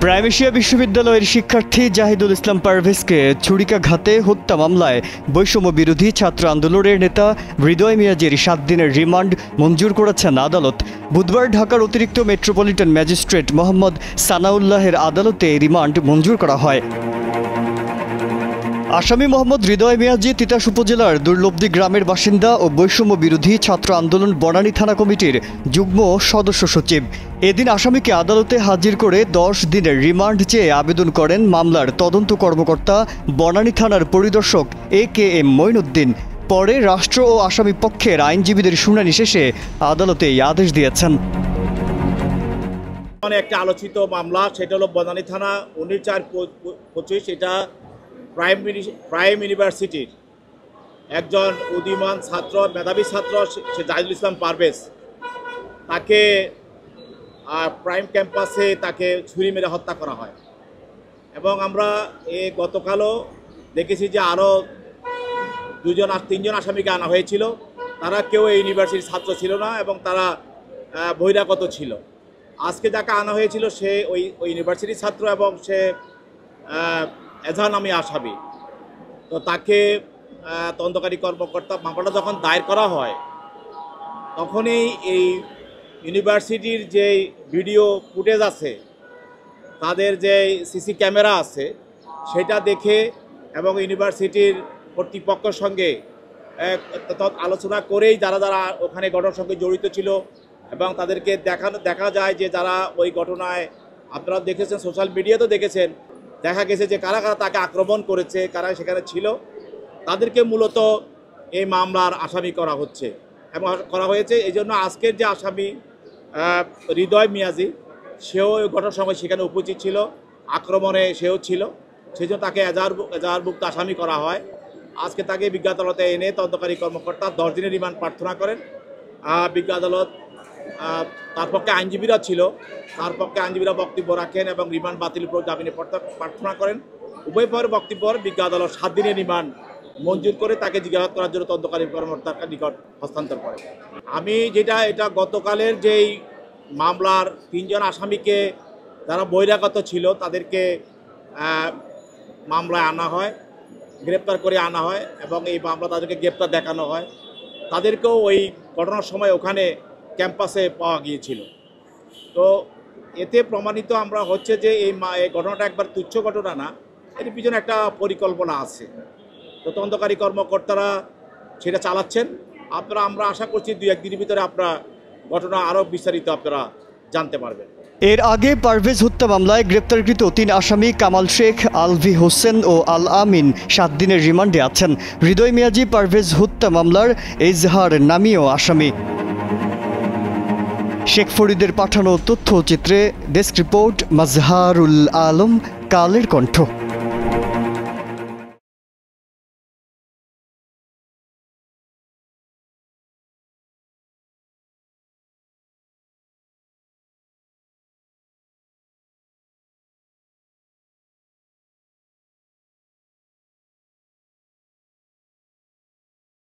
Prime Asia বিশ্ববিদ্যালয়ের শিক্ষার্থী জাহিদুল ইসলাম পারভেজকে ছুরিকাঘাতে হত্যা মামলায় বৈষম্য বিরোধী ছাত্র আন্দোলনের নেতা হৃদয় মিয়াজির 7 দিনের রিমান্ড মঞ্জুর করেছেন আদালত। বুধবার ঢাকার অতিরিক্ত মেট্রোপলিটন ম্যাজিস্ট্রেট মোহাম্মদ সানাউল্লাহের আদালতে রিমান্ড মঞ্জুর করা হয়। আসামি মোহাম্মদ হৃদয় মিয়াজি তিতাস উপজেলার দুর্লব্ধি গ্রামের বাসিন্দা ও বৈষম্য বিরোধী ছাত্র আন্দোলন বনানী থানা কমিটির যুগ্ম সদস্য সচিব। এদিন আসামিকে আদালতে হাজির করে 10 দিনের রিমান্ড চেয়ে আবেদন করেন মামলার তদন্ত কর্মকর্তা বনানী থানার পরিদর্শক AKM মঈনুদ্দিন। পরে রাষ্ট্র ও আসামি পক্ষের আইনজীবীদের শুনানি শেষে আদালতে এই আদেশ দিয়েছেন। একটা আলোচিত মামলা, সেটা হলো বনানী থানা 19/4/25। এটা প্রাইম ইউনিভার্সিটির একজন উদীয়মান ছাত্র, মেধাবী ছাত্র, সে জাহিদুল ইসলাম পারভেজ, তাকে প্রাইম ক্যাম্পাসে তাকে ছুরি মেরে হত্যা করা হয়। এবং আমরা গতকালও দেখেছি যে আরও 3জন আসামিকে আনা হয়েছিল। তারা কেউ এই ইউনিভার্সিটির ছাত্র ছিল না এবং তারা বহিরাগত ছিল। আজকে যাকে আনা হয়েছিল সে ওই ইউনিভার্সিটির ছাত্র এবং সে এজাহার নামে আসামি। তো তাকে তদন্তকারী কর্মকর্তা, মামলাটা যখন দায়ের করা হয় তখনই এই ইউনিভার্সিটির যে ভিডিও ফুটেজ আছে, তাদের যে সিসি ক্যামেরা আছে, সেটা দেখে এবং ইউনিভার্সিটির কর্তৃপক্ষের সঙ্গে আলোচনা করেই যারা যারা ওখানে ঘটনার সঙ্গে জড়িত ছিল এবং তাদেরকে দেখা যায় যে যারা ওই ঘটনায়, আপনারা দেখেছেন সোশ্যাল মিডিয়াতেও দেখেছেন, দেখা গেছে যে কারা কারা তাকে আক্রমণ করেছে, কারা সেখানে ছিল, তাদেরকে মূলত এই মামলার আসামি করা হচ্ছে এবং করা হয়েছে। এই জন্য আজকের যে আসামি হৃদয় মিয়াজি, সেও ঘটনার সময় সেখানে উপস্থিত ছিল, আক্রমণে সেও ছিল, সেই জন্য তাকে এজাহারভুক্ত আসামি করা হয়। আজকে তাকে বিজ্ঞ আদালতে এনে তদন্তকারী কর্মকর্তা 10 দিনের রিমান্ড প্রার্থনা করেন। বিজ্ঞ আদালত তার পক্ষে আইনজীবীরা ছিল, তার পক্ষে আইনজীবীরা বক্তব্য রাখেন এবং রিমান্ড বাতিলের উপর জামিনে প্রার্থনা করেন। উভয় পক্ষের বক্তব্য বিজ্ঞ আদালত 7 দিনের রিমান্ড মঞ্জুর করে তাকে জিজ্ঞাসাবাদ করার জন্য তদন্তকারী কর্মকর্তার নিকট হস্তান্তর করে। এটা গতকালের যেই মামলার 3জন আসামিকে যারা বহিরাগত ছিল তাদেরকে মামলায় আনা হয়, গ্রেপ্তার করে আনা হয় এবং এই মামলা তাদেরকে গ্রেপ্তার দেখানো হয়। তাদেরকেও ওই ঘটনার সময় ওখানে ক্যাম্পাসে পাওয়া গিয়েছিল। তো এতে প্রমাণিত আমরা হচ্ছে যে এই ঘটনাটা একবার তুচ্ছ ঘটনা না, এর পিছনে একটা পরিকল্পনা আছে। তো তদন্তকারী কর্মকর্তারা সেটা চালাচ্ছেন। আমরা আশা করছি 2-1 দিনের ভিতরে আপনারা ঘটনা আরও বিস্তারিত আপনারা জানতে পারবেন। এর আগে পারভেজ হত্যা মামলায় গ্রেপ্তারকৃত 3 আসামি কামাল শেখ, আলভি হোসেন ও আল আমিন 7 দিনের রিমান্ডে আছেন। হৃদয় মিয়াজি পারভেজ হত্যা মামলার এজাহার নামীয় আসামি। শেখ ফরিদের পাঠানো তথ্যচিত্রে ডেস্ক রিপোর্ট মাজহারুল আলম, কালের কণ্ঠ।